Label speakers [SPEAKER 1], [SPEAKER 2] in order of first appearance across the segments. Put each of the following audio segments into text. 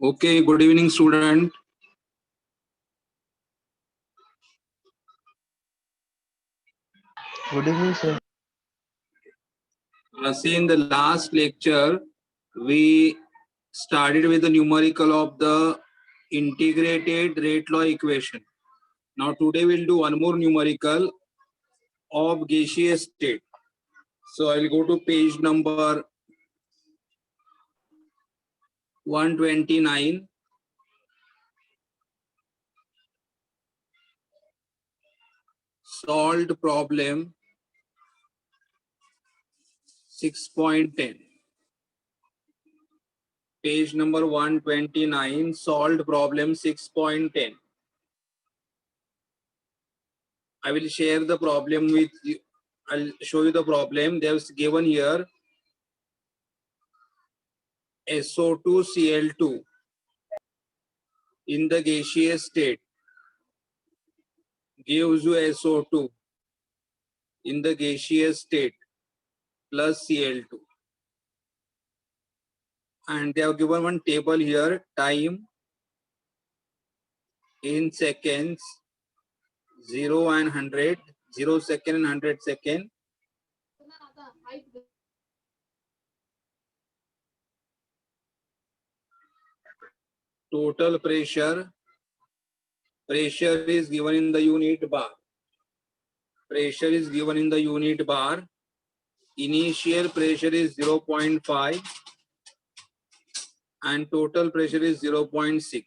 [SPEAKER 1] Okay, good evening, student.
[SPEAKER 2] Good evening, sir.
[SPEAKER 1] See, in the last lecture, we started with the numerical of the integrated rate law equation. Now, today we'll do one more numerical of gaseous state. So, I'll go to page number 129. Solved problem 6.10. Page number 129, solved problem 6.10. I will share the problem with you. I'll show you the problem. There's given here SO2Cl2 in the gaseous state gives you SO2 in the gaseous state plus Cl2. And they have given one table here, time in seconds, 0 and 100, 0 second and 100 second. Total pressure is given in the unit bar. Pressure is given in the unit bar. Initial pressure is 0.5 and total pressure is 0.6.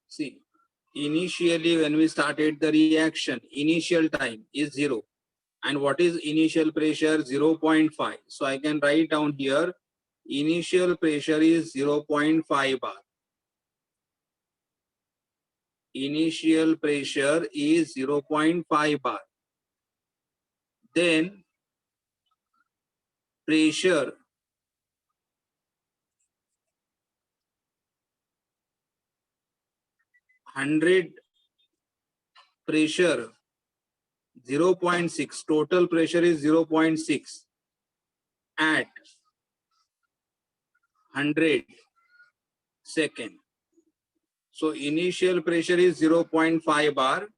[SPEAKER 1] See, initially when we started the reaction, initial time is 0. And what is initial pressure? 0.5. So I can write down here, initial pressure is 0.5 bar. Initial pressure is 0.5 bar. Then pressure pressure 0.6, total pressure is 0.6 at 100 second. So initial pressure is 0.5 bar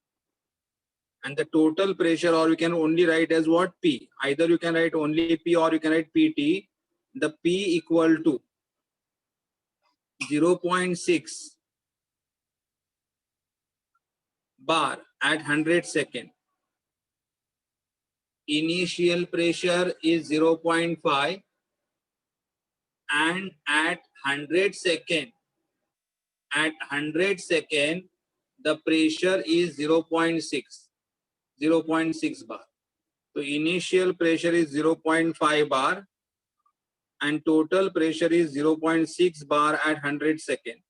[SPEAKER 1] and the total pressure, or you can only write as what? P. Either you can write only P or you can write PT. The P equal to 0.6 bar at 100 second. Initial pressure is 0.5 and at 100 second, the pressure is 0.6 bar. So initial pressure is 0.5 bar and total pressure is 0.6 bar at 100 second.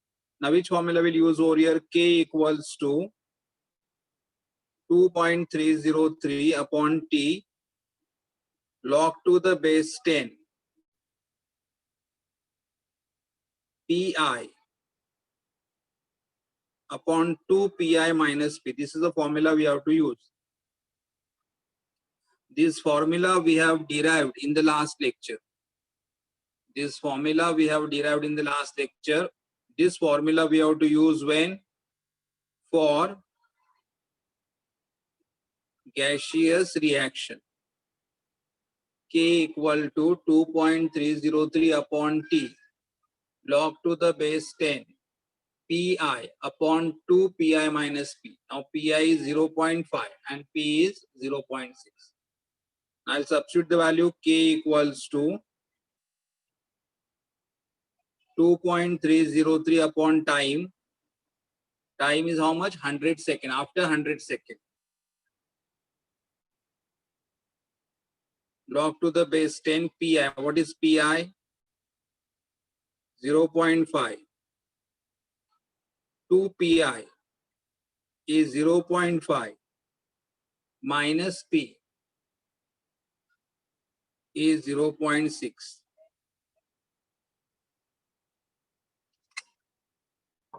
[SPEAKER 1] Now which formula will use over here? K equals to 2.303 upon T log to the base 10 Pi upon 2 Pi minus P. This is the formula we have to use. This formula we have derived in the last lecture. This formula we have derived in the last lecture. This formula we have to use when? For gaseous reaction. K equal to 2.303 upon T log to the base 10 Pi upon 2 Pi minus P. Now Pi is 0.5 and P is 0.6. I'll substitute the value K equals to 2.303 upon time. Time is how much? 100 second. After 100 second. Log to the base 10 Pi. What is Pi? 0.5. 2 Pi is 0.5 minus P is 0.6. A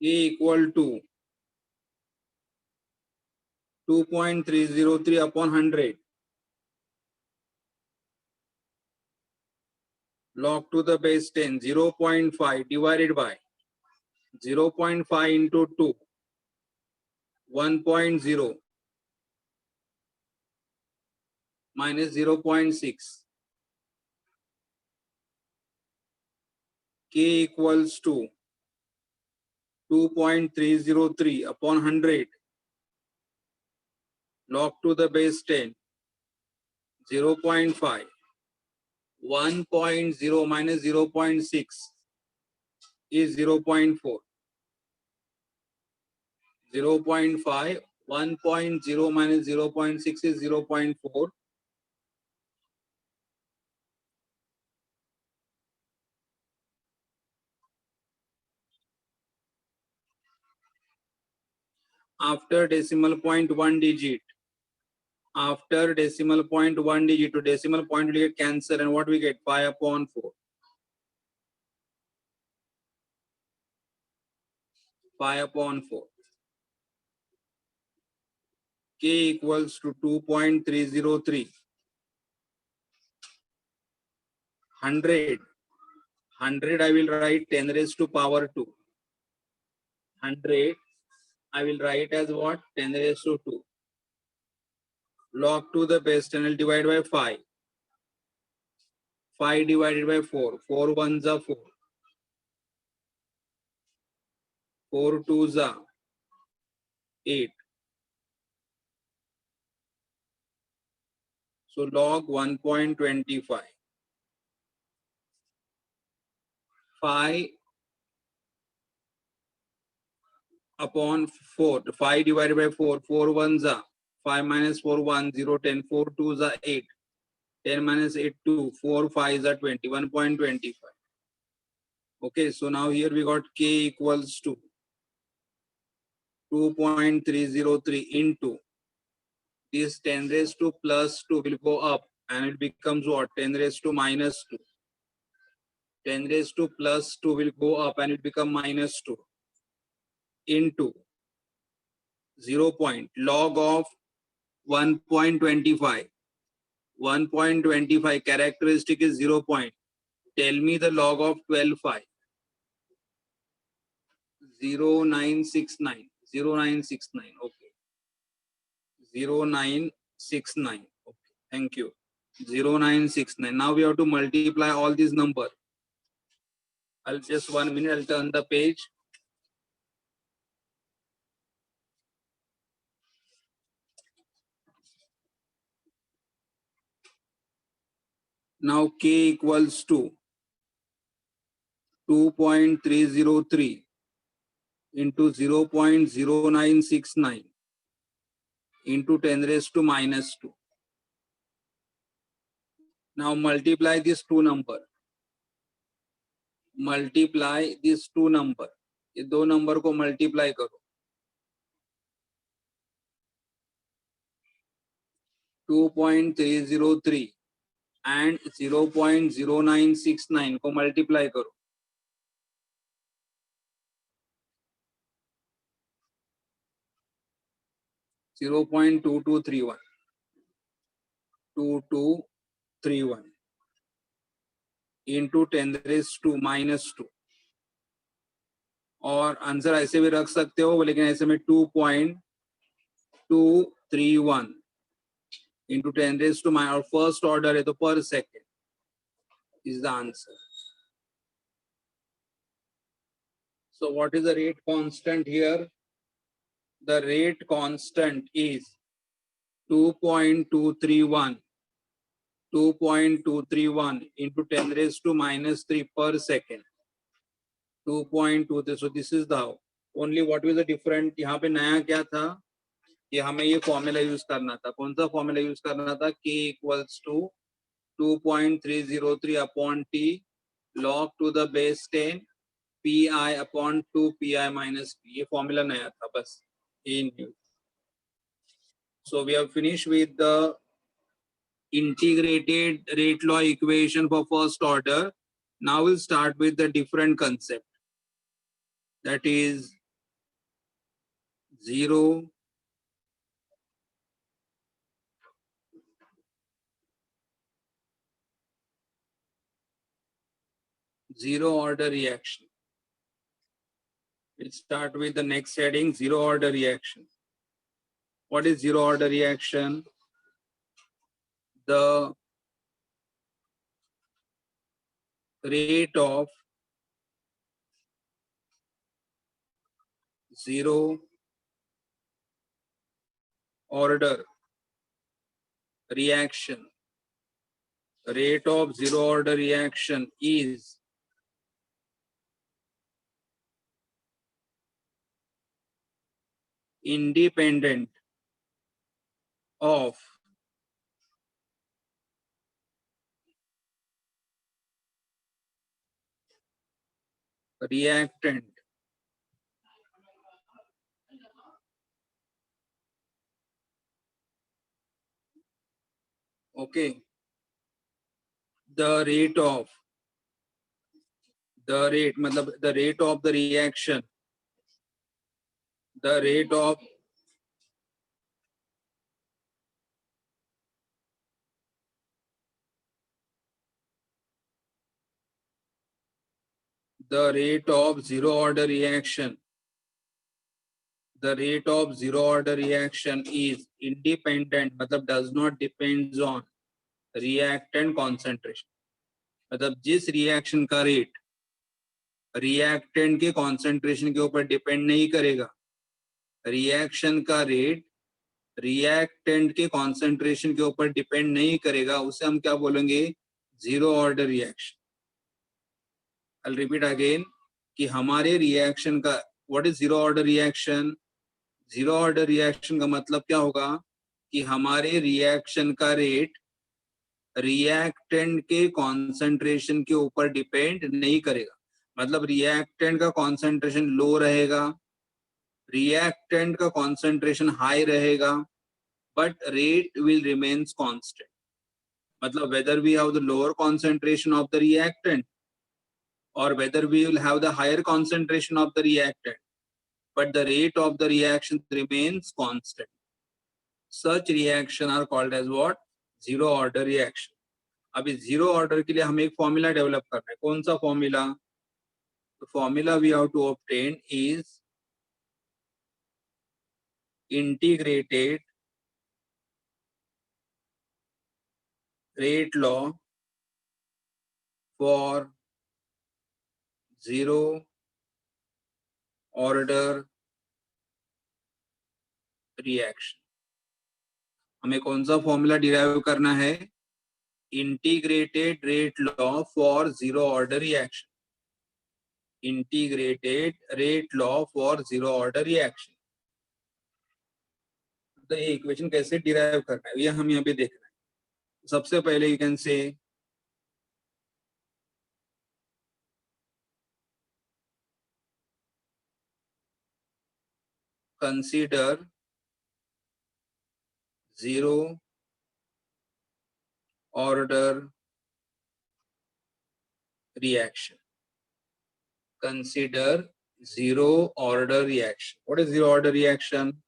[SPEAKER 1] equal to 2.303 upon 100 log to the base 10, 0.5 divided by 0.5 into 2, 1.0 minus 0.6. K equals to 2.303 upon 100 log to the base 10, 0.5. 1.0 minus 0.6 is 0.4. 0.5, 1.0 minus 0.6 is 0.4. After decimal point 1 digit, after decimal point 1 digit to decimal point we get cancel, and what we get? 5 upon 4. 5 upon 4. K equals to 2.303. 100. 100 I will write 10 raised to power 2. 100 I will write as what? 10 raised to 2. Log to the base 10 will divide by 5. 5 divided by 4. 4 ones are 4. 4 twos are 8. So log 1.25. 5 upon 4. 5 divided by 4. 4 ones are 5 minus 4 1 0 10. 4 twos are 8. 10 minus 8 2. 4 5s are 20. 1.25. Okay, so now here we got K equals to 2.303 into this 10 raised to plus 2 will go up and it becomes what? 10 raised to minus 2. 10 raised to plus 2 will go up and it become minus 2 into 0 point log of 1.25. 1.25 characteristic is 0 point. Tell me the log of 12.5. 0969. 0969. Okay. 0969. Okay. Thank you. 0969. Now we have to multiply all these numbers. I'll just 1 minute. I'll turn the page. Now K equals to 2.303 into 0.0969 into 10 raised to minus 2. Now multiply these two number. Multiply these two number. ये दो number को multiply करो. 2.303 and 0.0969 को multiply करो. 0.2231. 2231 into 10 raised to minus 2. और answer ऐसे भी रख सकते हो, लेकिन ऐसे में 2.231 into 10 raised to minus, और फर्स्ट ऑर्डर है तो पर second is the answer. So what is the rate constant here? The rate constant is 2.231 into 10 raised to minus 3 per second. 2.23. So this is the only what was the different. यहाँ पे नया क्या था कि हमें ये फॉर्मूला यूज करना था. कौन सा फॉर्मूला यूज करना था? K equals to 2.303 upon T log to the base 10 pi upon 2 pi minus p. ये फॉर्मूला नया था बस. In use. So we have finished with the integrated rate law equation for first order. Now we'll start with the different concept. That is 0, zero order reaction. We'll start with the next heading, zero order reaction. What is zero order reaction? The rate of zero order reaction. Rate of zero order reaction is independent of reactant. Okay. The rate of मतलब the rate of the reaction, the rate of zero order reaction, the rate of zero order reaction is independent, मतलब does not depends on reactant concentration. मतलब जिस reaction का rate reactant के concentration के ऊपर depend नहीं करेगा, रिएक्शन का रेट रिएक्टेंट के कॉन्सेंट्रेशन के ऊपर डिपेंड नहीं करेगा, उसे हम क्या बोलेंगे? Zero order reaction. I'll repeat again कि हमारे रिएक्शन का what is zero order reaction? Zero order reaction का मतलब क्या होगा कि हमारे रिएक्शन का रेट रिएक्टेंट के कॉन्सेंट्रेशन के ऊपर डिपेंड नहीं करेगा. मतलब रिएक्टेंट का कॉन्सेंट्रेशन लो रहेगा, रिएक्टेंट का कॉन्सेंट्रेशन हाई रहेगा, but rate will remains constant. मतलब whether we have the lower concentration of the reactant or whether we will have the higher concentration of the reactant, but the rate of the reaction remains constant. Such reaction are called as what? Zero order reaction. अभी zero order के लिए हमें एक formula develop करना है. कौन सा formula? The formula we have to obtain is integrated rate law for zero order reaction. हमें कौन सा फॉर्मूला डिराइव करना है? Integrated rate law for zero order reaction. Integrated rate law for zero order reaction. तो ये equation कैसे derive करना है ये हम यहाँ पे देखना है. सबसे पहले you can say consider zero order reaction. Consider zero order reaction. What is zero order reaction?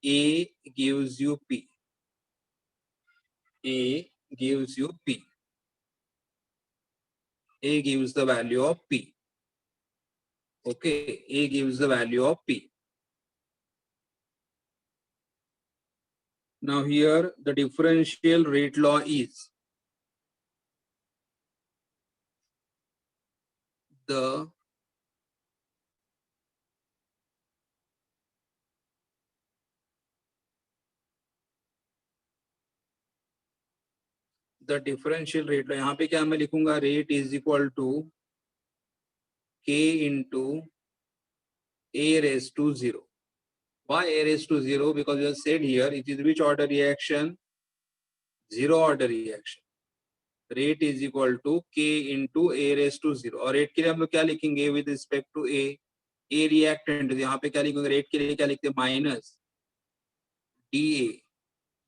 [SPEAKER 1] A gives you P. A gives you P. A gives the value of P. Okay, A gives the value of P. Now here the differential rate law is the differential rate law. यहाँ पे क्या मैं लिखूंगा? Rate is equal to K into A raised to 0. Why A raised to 0? Because you have said here it is which order reaction? Zero order reaction. Rate is equal to K into A raised to 0. और rate के लिए हम लोग क्या लिखेंगे with respect to A? A reactant. यहाँ पे क्या लिखेंगे? rate के लिए क्या लिखते हैं? Minus dA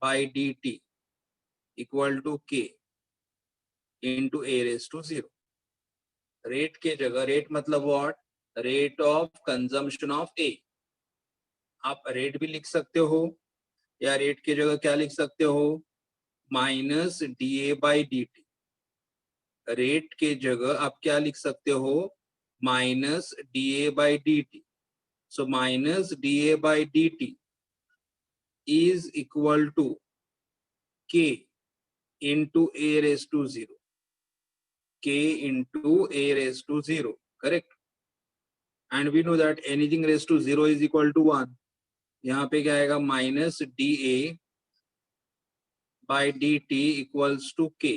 [SPEAKER 1] by dt equal to K into A raised to 0. Rate के जगह rate मतलब what? Rate of consumption of A. आप rate भी लिख सकते हो या rate के जगह क्या लिख सकते हो? Minus dA by dt. Rate के जगह आप क्या लिख सकते हो, minus D A by D T. So minus D A by D T is equal to k into a raised to 0. K into a raised to 0. Correct? And we know that anything raised to 0 is equal to 1. यहाँ पे क्या आएगा, minus D A by D T equals to K.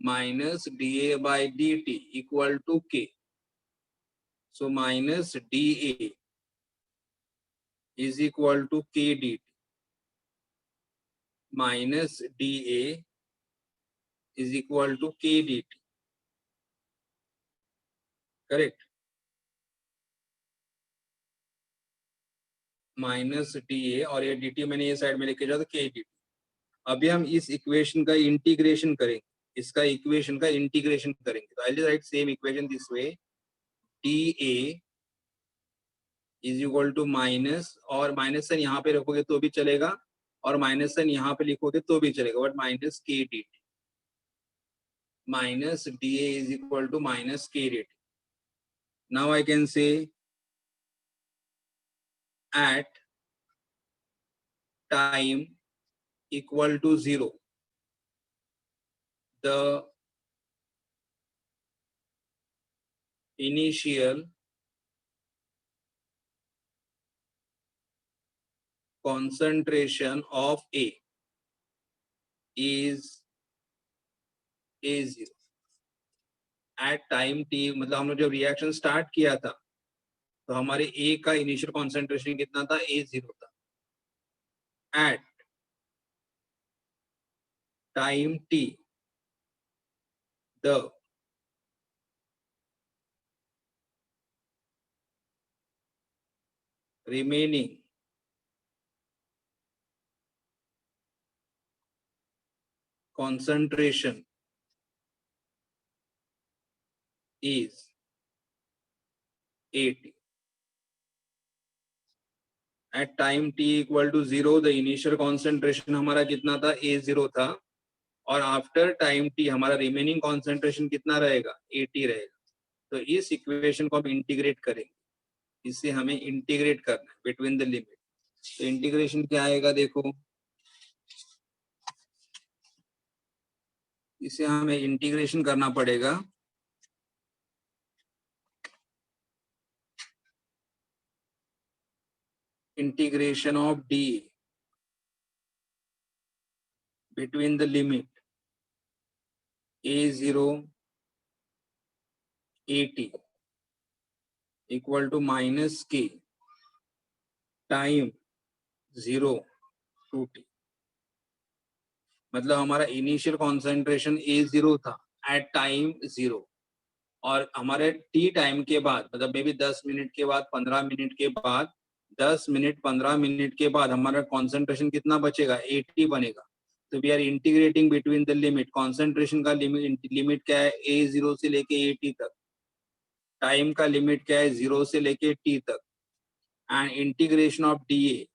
[SPEAKER 1] Minus D A by D T equal to K. So minus D A is equal to k dt. Minus dA is equal to k dt. Correct? Minus D ए और ये dt मैंने ये side में लेके जाओ तो k dt. अभी हम इस इक्वेशन का इंटीग्रेशन करेंगे, इसका इक्वेशन का इंटीग्रेशन करेंगे. तो I will write same equation this way, dA is equal to minus, और माइनस साइन यहाँ पे रखोगे तो भी चलेगा और माइनस साइन यहाँ पे लिखोगे तो भी चलेगा, but minus k dt. Minus dA is equal to minus k dt. Now I can say at time equal to 0, the initial concentration of A is A0. At time t, मतलब हम लोग जब रिएक्शन स्टार्ट किया था तो हमारे A का initial concentration कितना था, A0 था. At time t, the remaining concentration is 80. At time t equal to 0, the initial concentration हमारा कितना था, A0 था, और आफ्टर टाइम t हमारा रिमेनिंग कॉन्सेंट्रेशन कितना रहेगा, 80 रहेगा. तो इस इक्वेशन को हम इंटीग्रेट करेंगे, इसे हमें इंटीग्रेट करना है बिटवीन द लिमिट. तो इंटीग्रेशन क्या आएगा, देखो इसे हमें इंटीग्रेशन करना पड़ेगा. Integration of D between the limit A0 80 equal to minus k time 0 to t. मतलब हमारा इनिशियल कॉन्सेंट्रेशन A0 था एट टाइम 0, और हमारे t टाइम के बाद, मतलब मे बी 10 मिनट के बाद, 15 मिनट के बाद, 10 मिनट 15 मिनट के बाद हमारा कॉन्सेंट्रेशन कितना बचेगा, 80 बनेगा. तो we are integrating between the limit. Concentration का लिमिट क्या है, A0 से लेके 80 तक. टाइम का लिमिट क्या है, 0 से लेके t तक. And integration of dA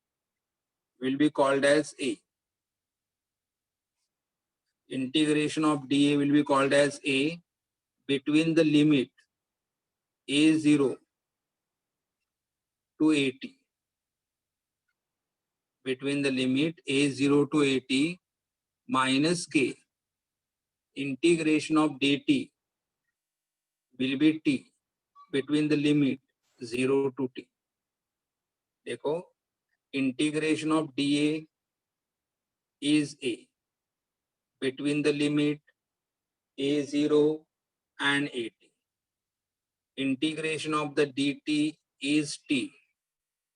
[SPEAKER 1] will be called as A. Integration of dA will be called as A between the limit A0 to 80. Between the limit A0 to 80 minus K. Integration of dt will be T between the limit 0 to T. देखो, integration of dA is A between the limit A0 and 80. Integration of the dt is T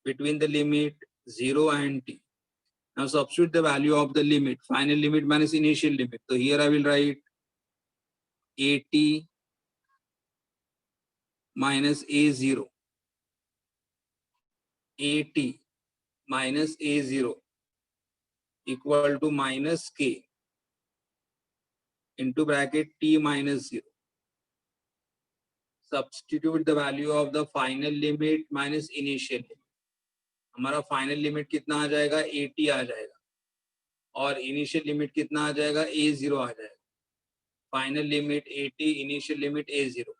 [SPEAKER 1] between the limit 0 and t. Now substitute the value of the limit, final limit minus initial limit. So here I will write 80 minus A0. 80 minus A0 equal to minus k into bracket t minus 0. Substitute the value of the final limit minus initial limit. हमारा final limit कितना आ जाएगा, 80 आ जाएगा, और initial limit कितना आ जाएगा, A0 आ जाएगा. Final limit AT, initial limit A0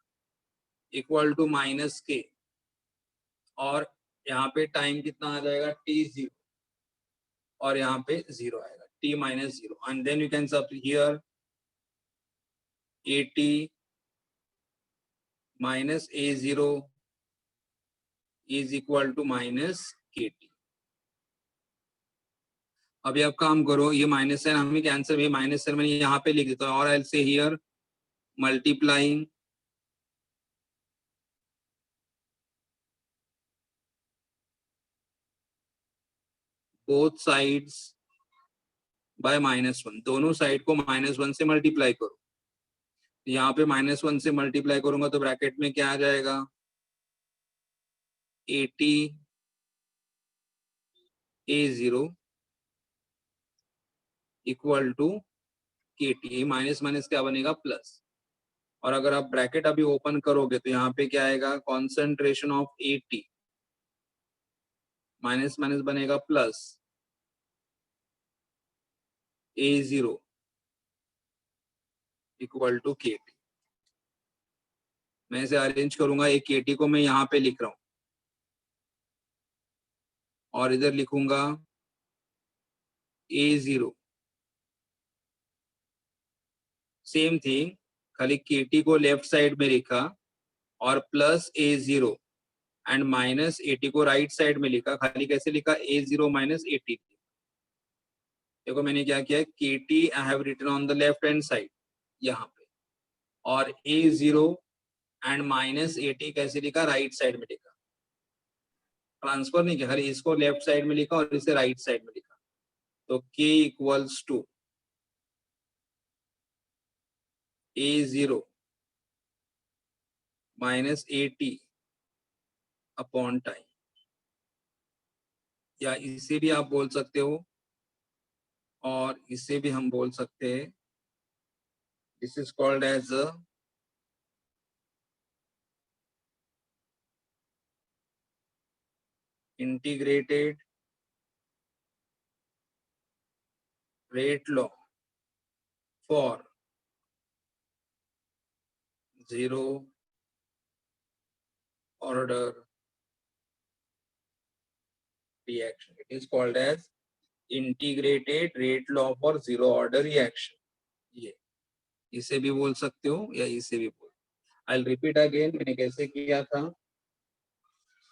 [SPEAKER 1] equal to minus K, और यहाँ पे टाइम कितना आ जाएगा T0, और यहाँ पे 0 आएगा, T minus 0, and then you can sub here AT minus A0 is equal to minus KT। अभी आप काम करो, ये माइनस साइन हमें कैंसिल, ये माइनस साइन मैंने यहाँ पे लिख देता हूँ, और I say here multiplying both sides by -1, दोनों साइड को -1 से मल्टीप्लाई करो। यहाँ पे -1 से मल्टीप्लाई करूंगा तो ब्रैकेट में क्या आ जाएगा, AT A0 equal to KT, minus minus क्या बनेगा प्लस, और अगर आप ब्रैकेट अभी ओपन करोगे तो यहाँ पे क्या आएगा, concentration of AT, minus minus बनेगा plus, A0 equal to KT। मैं इसे अरेंज करूंगा, एक KT को मैं यहाँ पे लिख रहा हूँ, और इधर लिखूंगा A0, सेम थिंग, खाली KT को लेफ्ट साइड में लिखा और plus A0 and minus AT को राइट साइड में लिखा। खाली कैसे लिखा, A0 माइनस AT। देखो मैंने क्या किया, KT I have written on the left hand side यहाँ पे, और A0 एंड माइनस AT कैसे लिखा, राइट साइड में लिखा, ट्रांसफर नहीं किया, खाली इसको लेफ्ट साइड में लिखा और इसे राइट साइड में लिखा। तो K equals to A0 minus AT upon time, या इसे भी आप बोल सकते हो, और इसे भी हम बोल सकते हैं, this is called as a integrated rate law for zero order reaction. It is called as integrated rate law for zero order reaction. ये इसे भी बोल सकते हो या इसे भी बोल। I'll repeat again, मैंने कैसे किया था,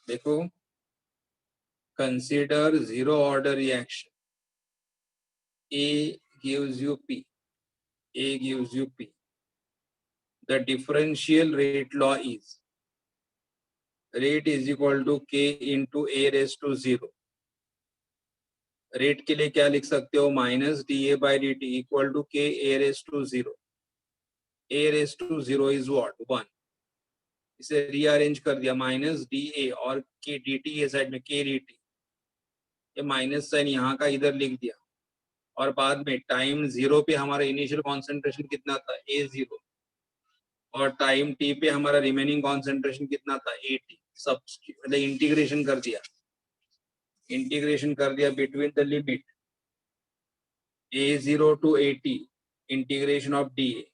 [SPEAKER 1] देखो, consider zero order reaction. A gives you P. A gives you P. The differential rate law is rate is equal to K into A raised to 0. Rate के लिए क्या लिख सकते हो, minus DA by dt equal to K A raised to 0. A raised to 0 is what, 1. इसे rearrange कर दिया, minus DA और K dt ये साइड में K dt, ये माइनस साइन यहाँ का इधर लिख दिया, और बाद में टाइम 0 पे हमारा इनिशियल कॉन्सेंट्रेशन कितना था, A0, और टाइम T पे हमारा रिमेनिंग कॉन्सेंट्रेशन कितना था, AT। सब मतलब इंटीग्रेशन कर दिया, between the limit A0 to AT, integration of DA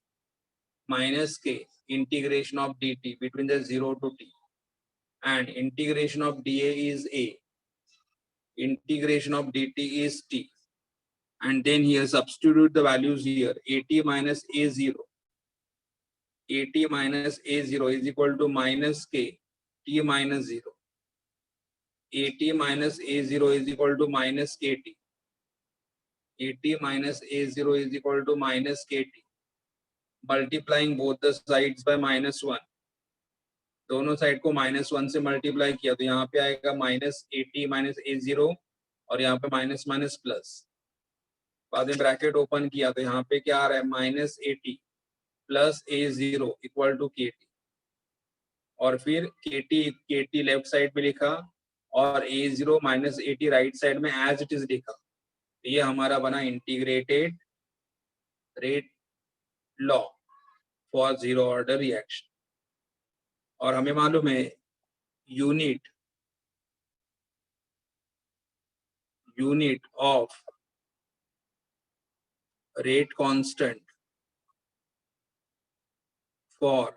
[SPEAKER 1] minus K, integration of DT between the 0 to T, and integration of DA is A, integration of DT is T, and then here substitute the values here, AT minus A0, AT minus A0 is equal to minus K, T minus 0, AT minus A0 is equal to minus KT, AT minus A0 is equal to minus KT, multiplying both the sides by -1, दोनों side को -1 से multiply किया तो यहाँ पे आएगा -AT minus A0, और यहाँ पे माइनस माइनस प्लस, बाद में ब्रैकेट ओपन किया तो यहाँ पे क्या आ रहा है, -AT plus A0 equal to KT, और फिर KT लेफ्ट साइड में लिखा और A0 minus AT right side में एज इट इज लिखा। ये हमारा बना integrated rate law for zero order reaction. और हमें मालूम है unit of rate constant for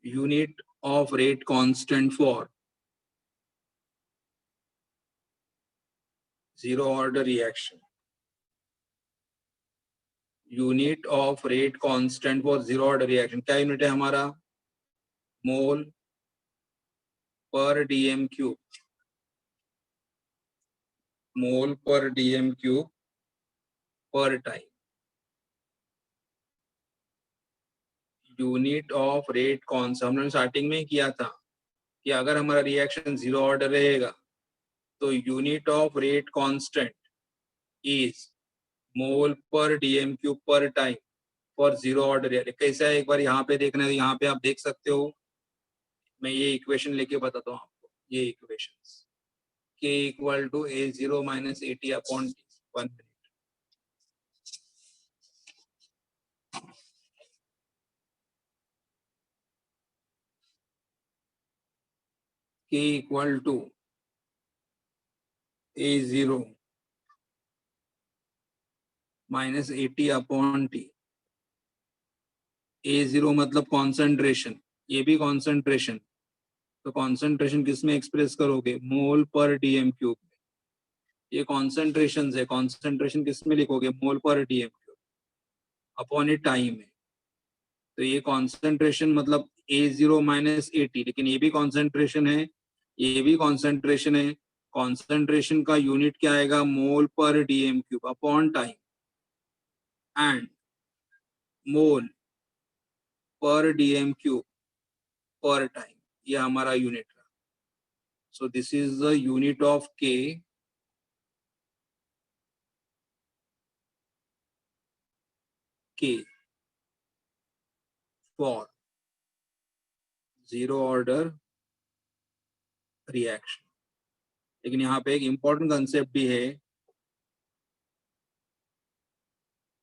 [SPEAKER 1] unit of rate constant for zero order reaction. Unit of rate constant for zero order reaction क्या unit है हमारा? मोल पर डीएम क्यूब. मोल पर dm cube पर time. Unit of rate constant हमने starting में किया था कि अगर हमारा रिएक्शन जीरो ऑर्डर रहेगा तो unit of rate constant is mole पर डीएम क्यूब पर time for zero order reaction. कैसा है एक बार यहाँ पे देखना है, यहाँ पे आप देख सकते हो. मैं ये इक्वेशन लेके बताता हूँ आपको. ये equations k equal to a0 minus at upon t. 1 minute. K equal to a0 minus at upon t. a0 मतलब कॉन्सेंट्रेशन, ये भी कॉन्सेंट्रेशन. तो कॉन्सेंट्रेशन किस में एक्सप्रेस करोगे? मोल पर डीएम क्यूब. ये कॉन्सेंट्रेशन है, कॉन्सेंट्रेशन किस में लिखोगे? मोल पर डीएम क्यूब अपॉन ए टाइम है. तो ये कॉन्सेंट्रेशन मतलब a0 माइनस at, लेकिन ये भी कॉन्सेंट्रेशन है, ये भी कॉन्सेंट्रेशन है. कॉन्सेंट्रेशन का यूनिट क्या आएगा? मोल पर dm cube upon time and मोल पर डीएम क्यूब पर टाइम. ये हमारा यूनिट है. So this is the unit of k for zero order reaction. लेकिन यहाँ पे एक इंपॉर्टेंट कंसेप्ट भी है.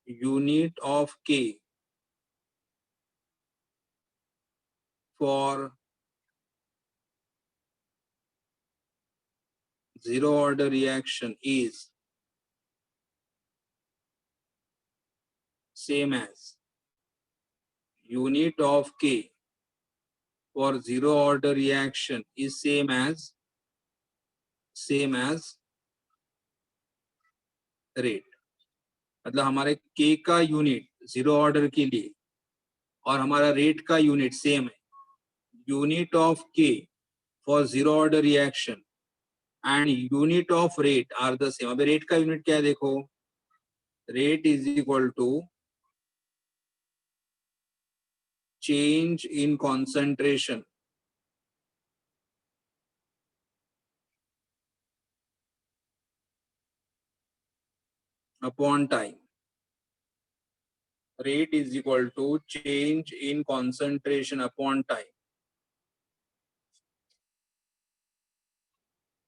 [SPEAKER 1] Unit of k for zero order reaction is same as unit of k for zero order reaction is same as rate. मतलब हमारे k का unit zero order के लिए और हमारा रेट का यूनिट सेम है. Unit of k for zero order reaction and unit of rate are the same. अभी रेट का यूनिट क्या है देखो. Rate is equal to change in concentration upon time. Rate is equal to change in concentration upon time.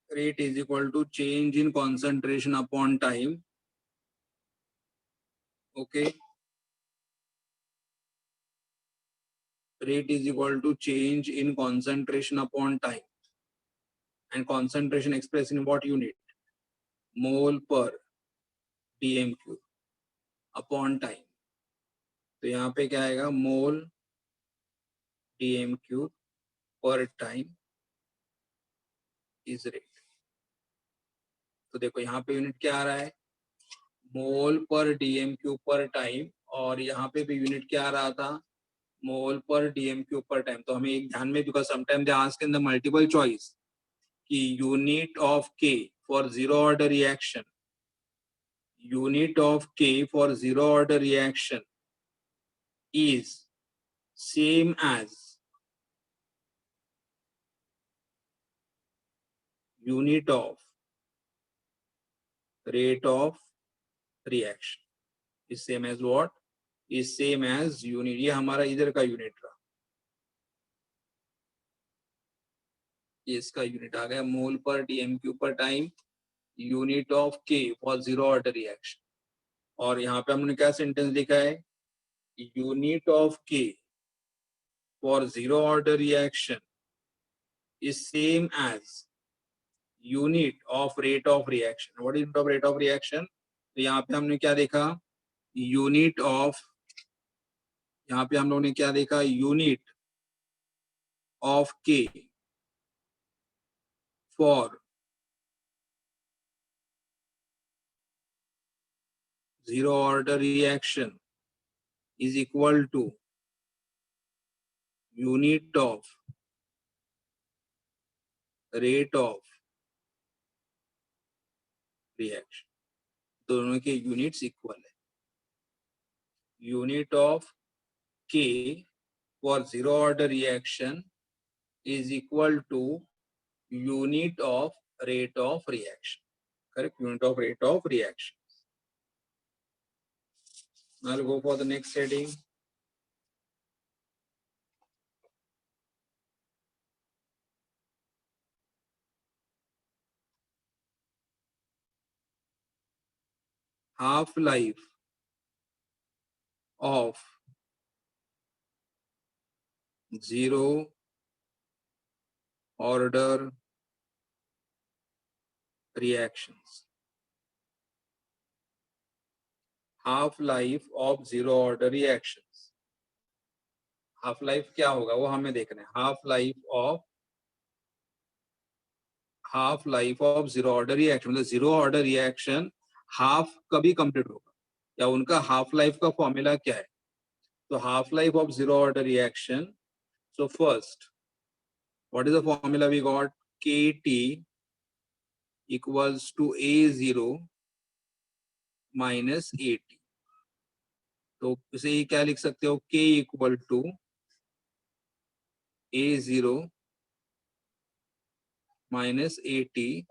[SPEAKER 1] Rate is equal to change in concentration upon time. Okay. Rate is equal to change in concentration upon time. And concentration expressed in what unit? Mole per dm cube upon time. तो यहाँ पे क्या आएगा? मोल dm cube per time is rate. तो देखो यहाँ पे unit क्या आ रहा है? मोल पर डीएम क्यूब पर टाइम. और यहाँ पे भी यूनिट क्या आ रहा था? मोल पर डीएम क्यूब पर टाइम. तो हमें एक ध्यान में, because sometime they ask in the multiple choice कि unit of K for zero order reaction, unit of K for zero order reaction is same as unit of rate of reaction. Is same as what? Is same as unit. ये हमारा इधर का unit रहा. ये इसका unit आ गया. Mole पर dm cube पर time, unit of K for zero order reaction. और यहाँ पे हमने क्या सेंटेंस लिखा है? Unit of K for zero order reaction is same as unit of rate of reaction. What is unit of rate of reaction? तो यहाँ पे हमने क्या देखा? यूनिट ऑफ यहाँ पे हम लोगों ने क्या देखा, unit of K for zero order reaction is equal to unit of rate of reaction. दोनों के यूनिट्स इक्वल है. यूनिट ऑफ के for zero order reaction is equal to unit of rate of reaction. Correct? Unit of rate of reaction. Now I'll go for the next heading. Half-life of zero order reactions. Half-life of zero order reactions. Half-life क्या होगा वो हमें देखना है. Half-life of zero order reaction, मतलब zero order reaction half कभी complete होगा या उनका half-life का formula क्या है. So half-life of zero order reaction. So first, what is the formula we got? Kt equals to A0 minus AT. तो इसे ये क्या लिख सकते हो, K equal to A0 minus AT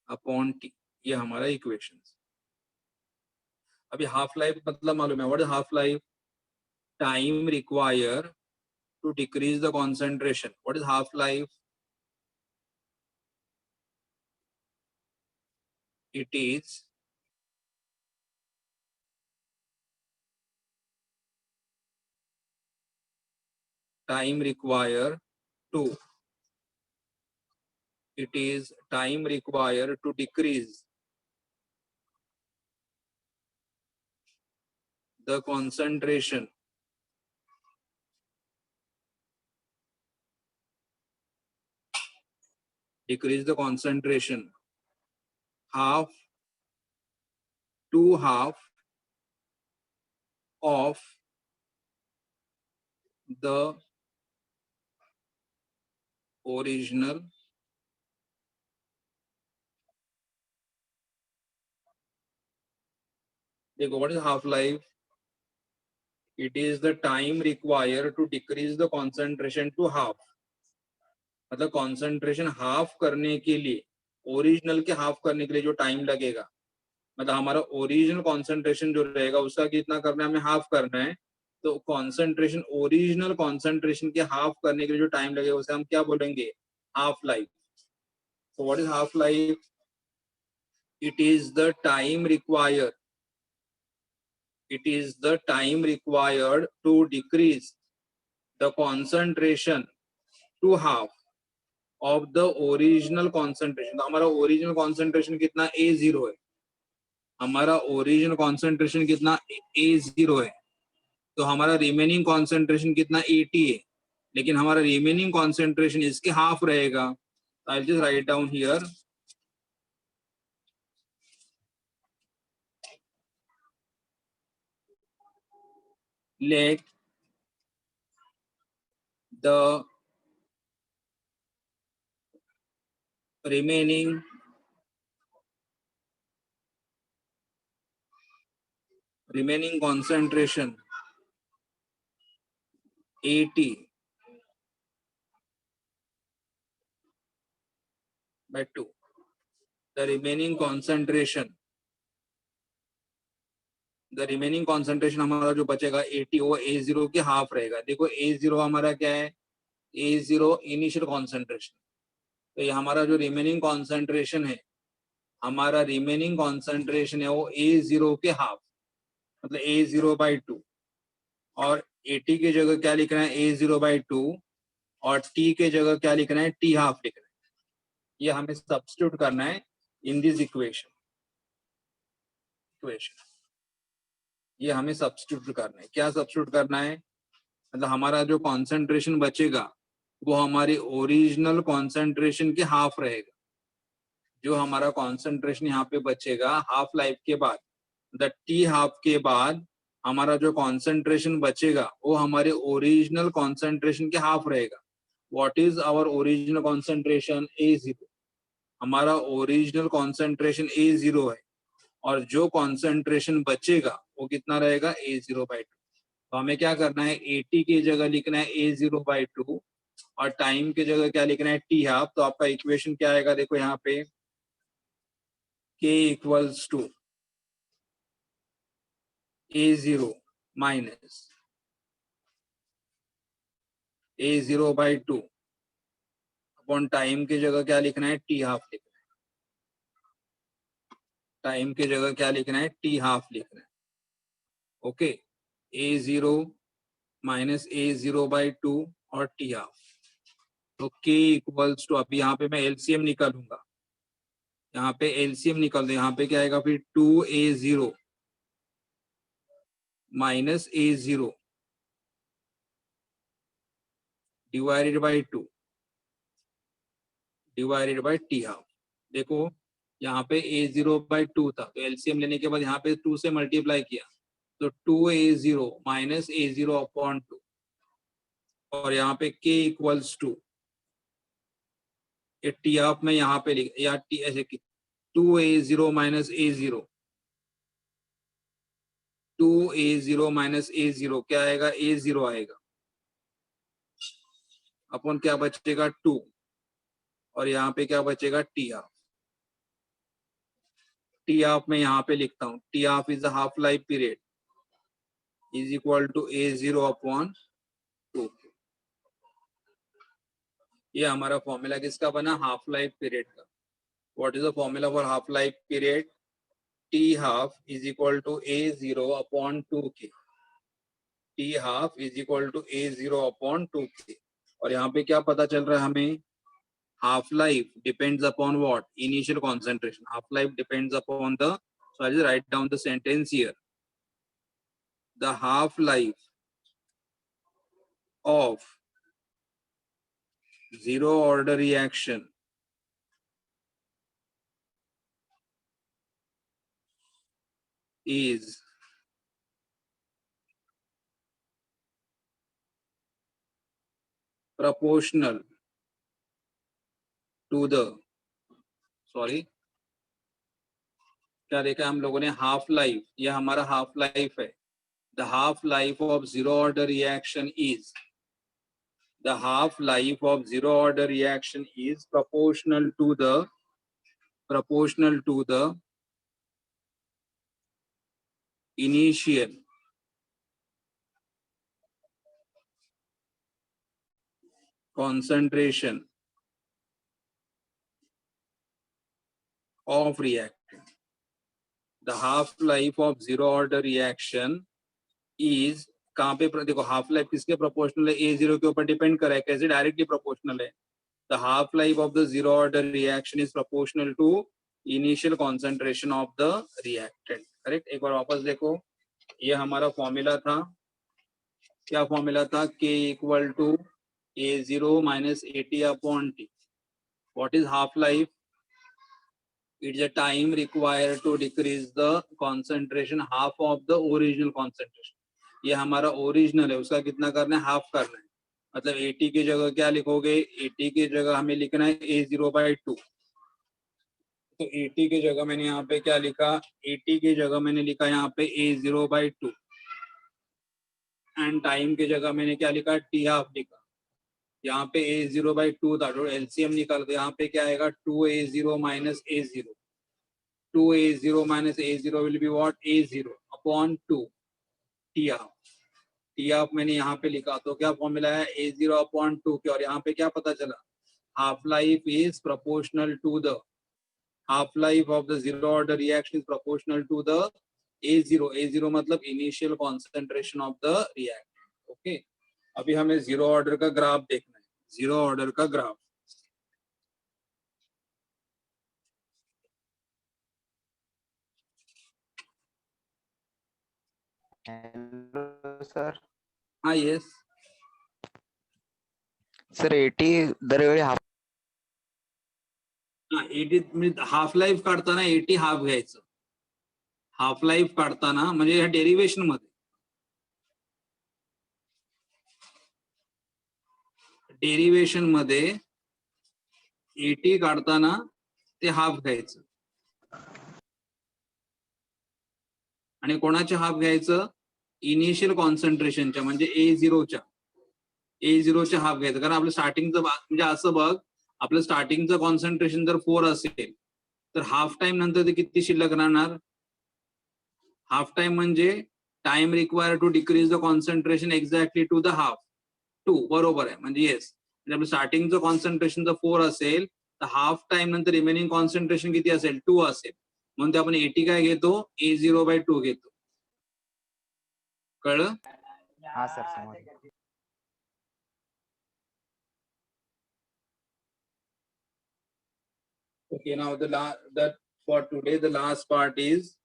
[SPEAKER 1] upon T. ये हमारा इक्वेशन. अभी हाफ लाइफ मतलब मालूम है. What is half life? Time require to decrease the concentration. What is half-life? It is time required to. It is time required to decrease the concentration half to half of the original देखो what is half life? It is the time required to decrease the concentration to half. मतलब concentration half करने के लिए original के half करने के लिए जो टाइम लगेगा, मतलब हमारा ओरिजिनल कॉन्सेंट्रेशन जो रहेगा उसका कितना करना है, हमें हाफ करना है. तो कॉन्सेंट्रेशन ओरिजिनल कॉन्सेंट्रेशन के हाफ करने के लिए जो टाइम लगेगा उसे हम क्या बोलेंगे, half life. So what is half life? It is the time required. It is the time required to decrease the concentration to half of the original concentration. तो हमारा ओरिजिनल कॉन्सेंट्रेशन कितना, A0 है. हमारा ओरिजिनल कॉन्सेंट्रेशन कितना, A0 है. तो हमारा remaining concentration कितना, 80 है. लेकिन हमारा रिमेनिंग कॉन्सेंट्रेशन इसके हाफ रहेगा. I just write down here let the remaining concentration 80 by 2. The remaining concentration हमारा जो बचेगा 80 वो A0 के हाफ रहेगा. देखो A0 हमारा क्या है, A0 इनिशियल कॉन्सेंट्रेशन. तो ये हमारा जो रिमेनिंग कॉन्सेंट्रेशन है, हमारा रिमेनिंग कॉन्सेंट्रेशन है वो A0 के हाफ, मतलब A0 by 2. और 80 की जगह क्या लिखना है, A0 by 2. और T के जगह क्या लिखना है, T हाफ लिखना है. ये हमें सब्स्टिट्यूट करना है इन दिस इक्वेशन. ये हमें सब्स्टिट्यूट करना है। क्या सब्स्टिट्यूट करना है? मतलब हमारा जो कॉन्सेंट्रेशन बचेगा वो हमारी ओरिजिनल कॉन्सेंट्रेशन के हाफ रहेगा। जो हमारा कॉन्सेंट्रेशन यहाँ पे बचेगा हाफ लाइफ के बाद, द टी हाफ के बाद हमारा जो कॉन्सेंट्रेशन बचेगा वो हमारे ओरिजिनल कॉन्सेंट्रेशन के हाफ रहेगा। What is our original concentration? A0। हमारा ओरिजिनल कॉन्सेंट्रेशन A0 है और जो कॉन्सेंट्रेशन बचेगा वो कितना रहेगा? A0/2। तो हमें क्या करना है? 80 की जगह लिखना है A0/2 और टाइम की जगह क्या लिखना है? T half. तो आपका इक्वेशन क्या आएगा? देखो यहाँ पे K equals to A0 minus A0/2 upon time की जगह क्या लिखना है? टी हाफ लिखना है। टाइम की जगह क्या लिखना है? टी हाफ लिखना है। ओके, A0 माइनस A0/2 और टी हाफ। तो K इक्वल्स टू, अभी यहाँ पे मैं एलसीएम निकालूंगा। यहाँ पे एलसीएम निकाल दो। यहाँ पे क्या आएगा फिर? 2A0 minus A0 divided by 2 divided by T half. देखो यहाँ पे A0/2 था तो एलसीएम लेने के बाद यहाँ पे 2 से मल्टीप्लाई किया तो 2A0 माइनस A0 अपॉन 2 और यहाँ पे K equals to T half में यहाँ पे लिख या टी ऐसे 2A0 minus A0 2A0 minus A0 क्या आएगा? A0 आएगा अपॉन क्या बचेगा? 2 और यहाँ पे क्या बचेगा? T half. टी हाफ में यहाँ पे लिखता हूँ, T half is the half life period is equal to A0 upon 2। ये हमारा फॉर्मूला किसका बना? हाफ लाइफ पीरियड का। What is the formula for half life period? T half is equal to A0 upon 2K। T half is equal to A0 upon 2K। और यहाँ पे क्या पता चल रहा है हमें? half life depends upon what? Initial concentration. Half life depends upon the, so I'll just write down the sentence here. The half life of zero order reaction is proportional to the, sorry क्या देखा हम लोगों ने? Half life, यह हमारा half life है। The half life of zero order reaction is, the half life of zero order reaction is proportional to the initial concentration of reactant. The half life of zero order reaction is, कहाँ पे देखो half life किसके proportional है? A0 के ऊपर depend कर रहा है। कैसे? डायरेक्टली प्रोपोर्शनल है। The half life of the zero order reaction is proportional to initial concentration of the reactant. Correct. एक बार वापस देखो, ये हमारा फॉर्मूला था। क्या फॉर्मूला था? K equal to A0 minus AT upon T। What is half life? It's a time required to decrease the concentration half of the original concentration. ये हमारा ओरिजिनल है, उसका कितना करना है? हाफ करना है। मतलब 80 की जगह क्या लिखोगे? 80 की जगह हमें लिखना है A0/2। तो 80 की जगह मैंने यहाँ पे क्या लिखा? 80 की जगह मैंने लिखा यहाँ पे A0/2 एंड टाइम की जगह मैंने क्या लिखा? टी हाफ लिखा। यहाँ पे A0/2 था तो एलसीएम निकाल दो। यहाँ पे क्या आएगा? 2A0 minus A0। 2A0 minus A0 will be what? A0 upon 2 T half। T half मैंने यहाँ पे लिखा तो क्या फॉर्मूला है? A0 upon 2 के। और यहाँ पे क्या पता चला? Half life is proportional to the, half life of the zero order reaction is proportional to the A0। A0 मतलब initial concentration of the reactant. Okay, अभी हमें जीरो ऑर्डर का ग्राफ देखना है। जीरो ऑर्डर का ग्राफ,
[SPEAKER 2] हॅलो सर.
[SPEAKER 1] हा yes.
[SPEAKER 2] Sir 80 दरवेळी half.
[SPEAKER 1] हा 80 म्हणजे हाफ लाईफ काढताना 80 हाफ घ्यायचं. हाफ लाईफ काढताना म्हणजे ह्या डेरिव्हेशन मध्ये मध्ये 80 काढताना ते हाफ घ्यायचं. आणि कोणाचे हाफ घ्यायचं? इनिशियल कॉन्सन्ट्रेशनच्या म्हणजे A0च्या हाफ घ्यायचं. कारण आपलं स्टार्टिंगचं म्हणजे असं बघ, आपलं स्टार्टिंगचं कॉन्सन्ट्रेशन जर 4 असेल तर हाफ टाइम नंतर ते किती शिल्लक राहणार? हाफ टाइम म्हणजे time require to decrease the concentration exactly to the half 2. बरोबर आहे. म्हणजे येस, म्हणजे आपलं स्टार्टिंगचं कॉन्सन्ट्रेशन जर 4 असेल तर हाफ टाइम नंतर रिमेनिंग कॉन्सन्ट्रेशन किती असेल? 2 असेल. म्हणून ते आपण 80 काय घेतो? A0/2 घेतो. कळलं?
[SPEAKER 2] हा सर समजलं.
[SPEAKER 1] Okay, now that for today the last part is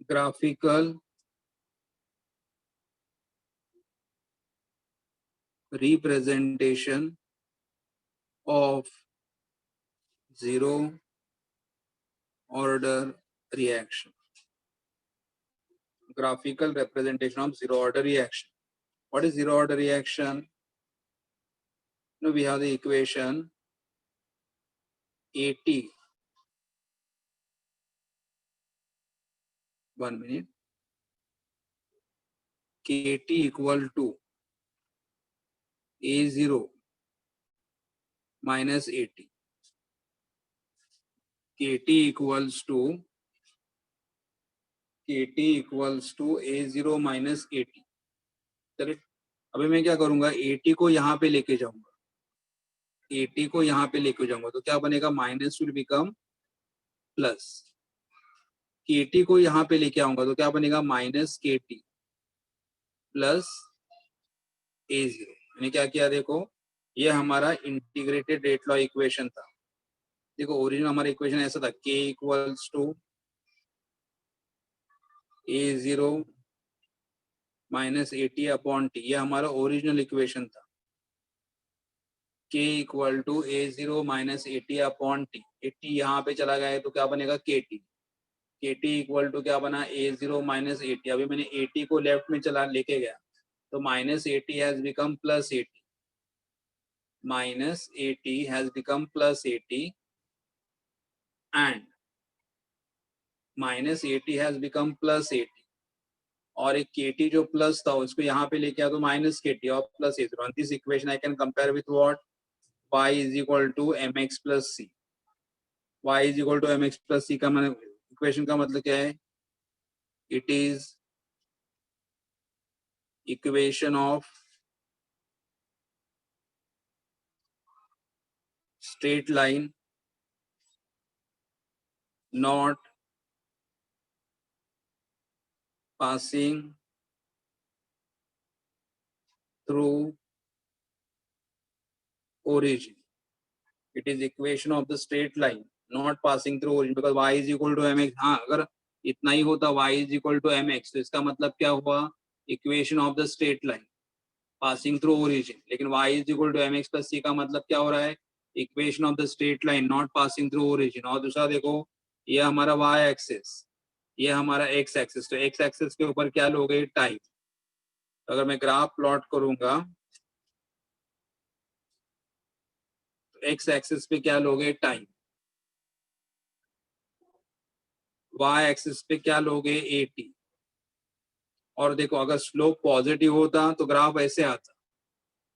[SPEAKER 1] graphical representation of zero order reaction. Graphical representation of zero order reaction. What is zero order reaction? Now we have the equation AT. 1 minute. KT equal to A0 minus AT. KT equals to A0 minus AT. Correct. अभी मैं क्या करूंगा? AT को यहाँ पे लेके जाऊंगा. AT को यहाँ पे लेके जाऊंगा तो क्या बनेगा? Minus will become plus. KT को यहाँ पे लेके आऊंगा तो क्या बनेगा? Minus KT plus A0. मैंने क्या किया? देखो, ये हमारा इंटीग्रेटेड रेट लॉ इक्वेशन था. देखो ओरिजिनल हमारा इक्वेशन ऐसा था, K equals to A0 minus AT upon T. ये हमारा ओरिजिनल इक्वेशन था. K equal to A0 minus AT upon T. AT यहाँ पे चला गया है तो क्या बनेगा? KT. KT इक्वल टू क्या बना? A0 minus AT. अभी मैंने AT को लेफ्ट में चला लेके गया तो minus AT has become plus AT. Minus AT has become plus AT and minus AT has become plus AT. और एक KT जो प्लस था उसको यहाँ पे लेके आया तो माइनस KT और plus A0. On this equation I can compare with what? Y is equal to mx plus c. Y is equal to mx plus c का इक्वेशन का मतलब क्या है? It is equation of straight line not passing through origin. It is equation of the straight line not passing through origin because y is equal to mx. हाँ, अगर इतना ही होता y is equal to mx तो इसका मतलब क्या हुआ? Equation of the straight line passing through origin. लेकिन y is equal to mx plus c का मतलब क्या हो रहा है? Equation of the straight line not passing through origin. और दूसरा देखो, ये हमारा y एक्सिस, ये हमारा x एक्सिस. तो x एक्सिस के ऊपर क्या लोगे? टाइम. अगर मैं ग्राफ प्लॉट करूंगा तो x एक्सिस पे क्या लोगे? टाइम. y एक्सिस पे क्या लोगे? AT. और देखो अगर स्लोप पॉजिटिव होता तो ग्राफ ऐसे आता,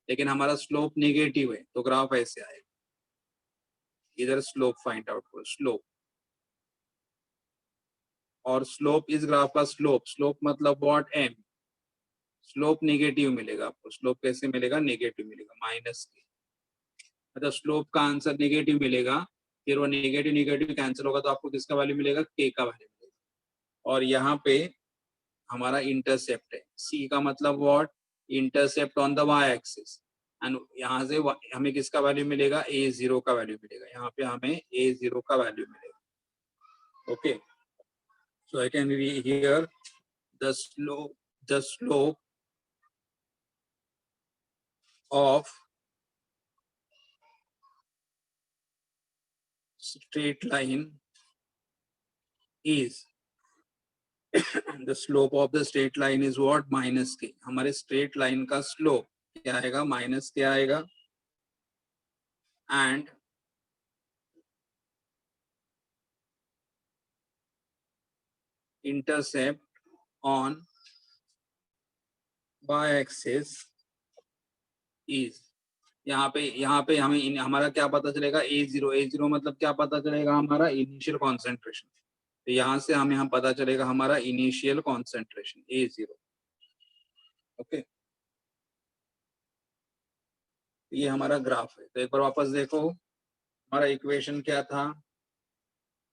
[SPEAKER 1] लेकिन हमारा स्लोप नेगेटिव है तो ग्राफ ऐसे आएगा. इधर स्लोप फाइंड आउट करो. स्लोप और स्लोप इस ग्राफ का स्लोप मतलब व्हाट? m. स्लोप नेगेटिव मिलेगा आपको. स्लोप कैसे मिलेगा? नेगेटिव मिलेगा, माइनस के. मतलब स्लोप का आंसर नेगेटिव मिलेगा. फिर वो नेगेटिव कैंसिल होगा तो आपको किसका वैल्यू मिलेगा? k का वैल्यू मिलेगा. और यहाँ पे हमारा इंटरसेप्ट है. c का मतलब what? Intercept on the y axis. And यहाँ से हमें किसका वैल्यू मिलेगा, a0 का वैल्यू मिलेगा, यहाँ पे हमें a0 का वैल्यू मिलेगा. Okay, so I can read here the slope of straight line is the slope of the straight line is what, minus k. हमारे straight line का slope क्या आएगा, माइनस के आएगा. And intercept on y-axis is, यहाँ पे हमें हमारा क्या पता चलेगा, a0 मतलब क्या पता चलेगा, हमारा इनिशियल कॉन्सेंट्रेशन. तो यहाँ से हमें हम पता चलेगा हमारा इनिशियल कॉन्सेंट्रेशन a0. ओके, ये हमारा ग्राफ है. तो एक बार वापस देखो, हमारा इक्वेशन क्या था,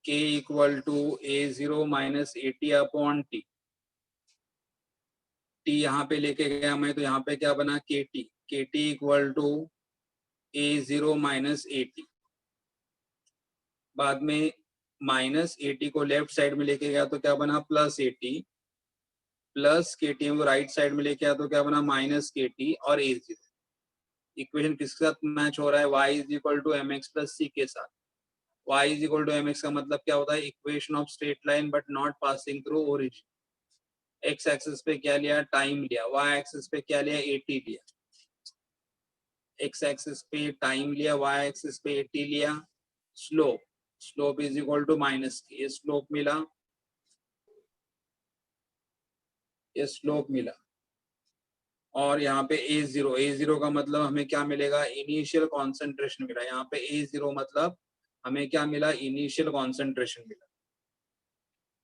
[SPEAKER 1] k equal to a0 minus AT upon t. t यहाँ पे लेके गया मैं, तो यहाँ पे क्या बना, kt equal to a0 minus AT. बाद में माइनस AT को लेफ्ट साइड में लेके गया तो क्या बना, प्लस AT, प्लस KT को राइट साइड में लेके आया तो क्या बना, माइनस KT और a0. इक्वेशन किसके साथ मैच हो रहा है, y is equal to mx plus c के साथ. y is equal to mx का मतलब क्या होता है, equation of straight line but not passing through origin. x axis पे क्या लिया, टाइम लिया. y एक्सिस पे क्या लिया, AT लिया. x एक्सिस पे टाइम लिया, y एक्सिस पे AT लिया. Slope is equal to minus, ये स्लोप मिला, ये स्लोप मिला. और यहाँ पे a0 का मतलब हमें क्या मिलेगा, इनिशियल कॉन्सेंट्रेशन मिला. यहाँ पे a0 मतलब हमें क्या मिला, इनिशियल कॉन्सेंट्रेशन मिला,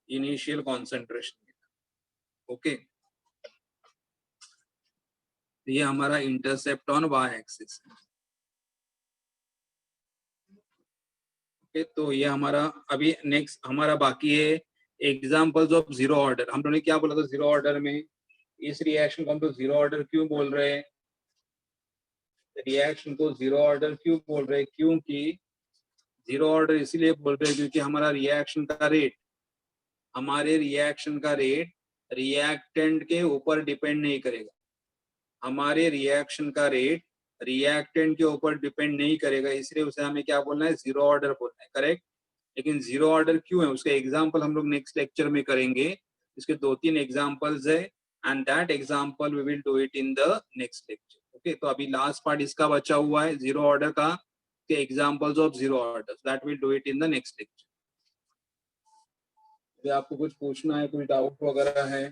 [SPEAKER 1] इनिशियल कॉन्सेंट्रेशन मिला. ओके, ये हमारा intercept on y axis. Okay, तो ये हमारा अभी नेक्स्ट हमारा बाकी है एग्जांपल्स ऑफ जीरो ऑर्डर. हम लोगों ने क्या बोला था जीरो ऑर्डर में, इस रिएक्शन को हम लोग जीरो ऑर्डर क्यों बोल रहे हैं, रिएक्शन को जीरो ऑर्डर क्यों बोल रहे हैं, क्योंकि जीरो ऑर्डर इसीलिए बोल रहे हैं क्योंकि हमारा रिएक्शन का रेट, हमारे रिएक्शन का रेट रिएक्टेंट के ऊपर डिपेंड नहीं करेगा. हमारे रिएक्शन का रेट रिएक्टेंट के ऊपर डिपेंड नहीं करेगा, इसलिए उसे हमें क्या बोलना है, जीरो ऑर्डर बोलना है. करेक्ट. लेकिन जीरो ऑर्डर क्यों है, उसका एग्जाम्पल हम लोग नेक्स्ट लेक्चर में करेंगे. इसके 2-3 एग्जाम्पल्स है and that example we will do it in the next lecture. Okay, तो अभी लास्ट पार्ट इसका बचा हुआ है जीरो ऑर्डर का, के examples of zero order, that will do it in the next lecture. आपको कुछ पूछना है, कोई डाउट वगैरह है?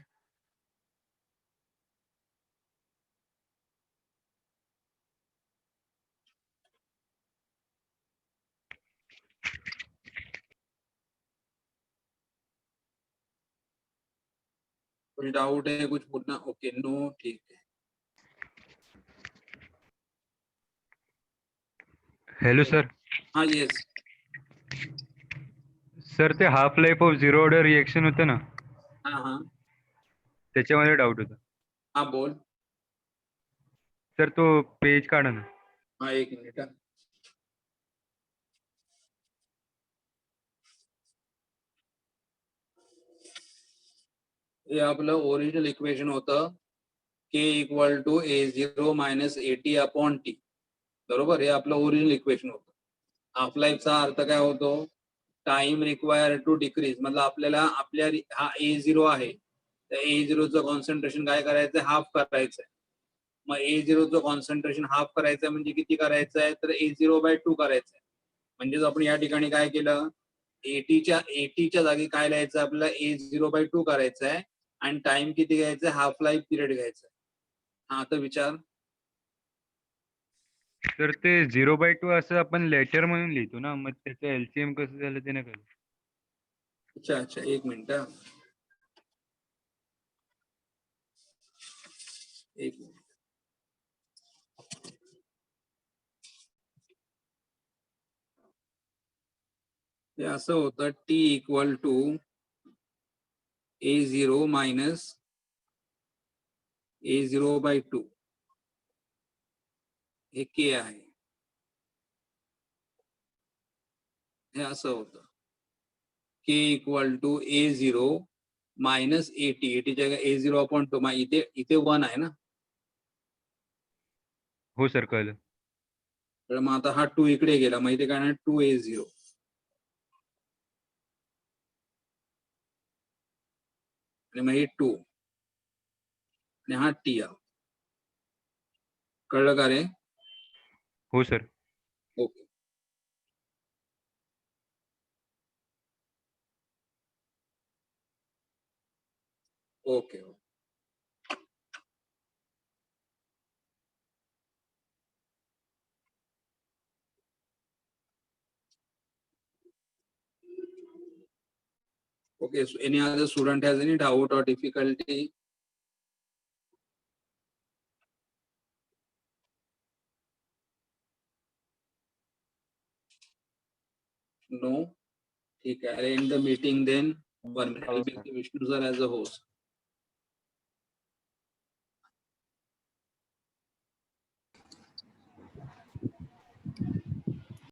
[SPEAKER 1] कुछ डाउट है, कुछ पूछना? ओके, नो, ठीक है.
[SPEAKER 3] Hello sir.
[SPEAKER 1] हाँ, येस.
[SPEAKER 3] सर ते half life of zero order reaction होतं ना,
[SPEAKER 1] हाँ हाँ
[SPEAKER 3] त्याच्यामध्ये डाऊट होता.
[SPEAKER 1] हाँ, बोल.
[SPEAKER 3] सर तो पेज काढा ना.
[SPEAKER 1] हाँ, एक मिनिट. हाँ. हे आपलं ओरिजिनल इक्वेशन होतं k equal to a0 minus AT upon t. बरोबर, हे आपलं ओरिजिनल इक्वेशन होतं. हाफ लाईफचा अर्थ काय होतो, टाइम रिक्वायर टू डिक्रीज. मतलब आपल्याला आपल्या हा a0 आहे, तर a0चं कॉन्सन्ट्रेशन काय करायचं, हाफ करायचं आहे. मग a0चं कॉन्सन्ट्रेशन हाफ करायचं म्हणजे किती करायचं आहे, तर a0/2 करायचं आहे. म्हणजेच आपण या ठिकाणी काय केलं, ATच्या जागी काय लिहायचं, आपल्याला a0/2 करायचं आहे आणि टाइम किती घ्यायचा, हाफ लाईफ पिरियड घ्यायचा आहे. हा, आता विचार.
[SPEAKER 3] तर ते 0/2 असं आपण लेटर म्हणून लिहितो ना, मग त्याचं एलसीएम कसं झालं ते नाही कळलं.
[SPEAKER 1] अच्छा अच्छा, एक मिनिट. एक मिनिट. हे असं होतं, t equal to a0 minus a0/2. हे के आहे, हे असं होतं के equal to A0 minus eighty जगह A0 अपॉन 2, मग इथे 1 आहे ना,
[SPEAKER 3] हो सर कळलं.
[SPEAKER 1] तर मग आता हा 2 इकडे गेला, मग इथे काय ना 2A0 आणि मग हे 2 आणि हा टी कळलं का रे?
[SPEAKER 3] हो sir.
[SPEAKER 1] Okay. Okay. Okay, so any other student has any doubt or difficulty? No? ठीक है, I'll end the meeting then. 1 minute. I'll
[SPEAKER 2] No,
[SPEAKER 1] make
[SPEAKER 2] sir.
[SPEAKER 1] Vishnu sir as a host.